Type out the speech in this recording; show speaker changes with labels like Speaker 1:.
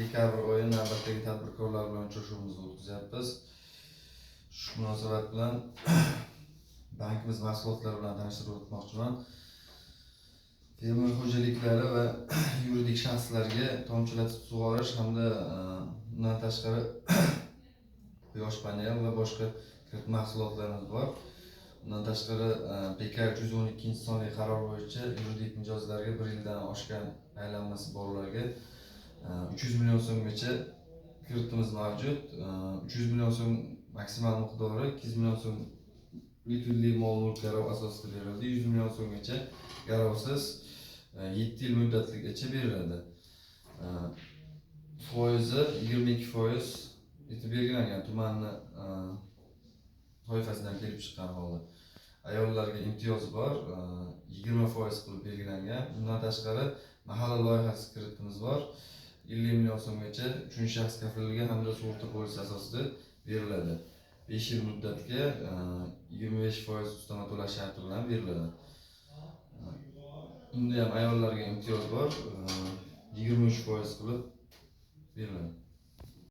Speaker 1: dekabr oyi navbatdagi tadbirkorlar bilan uchrashuvimizni o'tkazyapmiz. Shu munosabat bilan bankimiz mahsulotlari bilan tanishtirib o'tmoqchiman. Fermer xo'jaliklari va yuridik shaxslarga tomchilatib sug'orish hamda bundan tashqari quyosh panel va boshqa kirit mahsulotlarimiz bor. Bundan tashqari PK 312-sonli qaror bo'yicha yuridik mijozlarga 1 yildan oshgan aylanmasi borlarga 300 million so'mgacha kiritimiz mavjud. 300 million so'm maksimal miqdori 200 million so'm likvidli mol-mulk garov asosida beriladi. 100 million so'mgacha garovsiz 7 yil muddatligacha beriladi. Foizi 22% etib belgilangan tumanni toifasidan kelib chiqqan holda. Ayollarga imtiyoz bor, 20% qilib belgilangan. Bundan tashqari mahalla loyihasi kiritimiz bor. 50 million so'mgacha 3-shaxs kafilligi hamda sug'urta polisi asosida beriladi. 5 yil muddatga 25% ustama to'lash sharti bilan beriladi. Unda ham ayollarga imtiyoz bor, 23% qilib beriladi.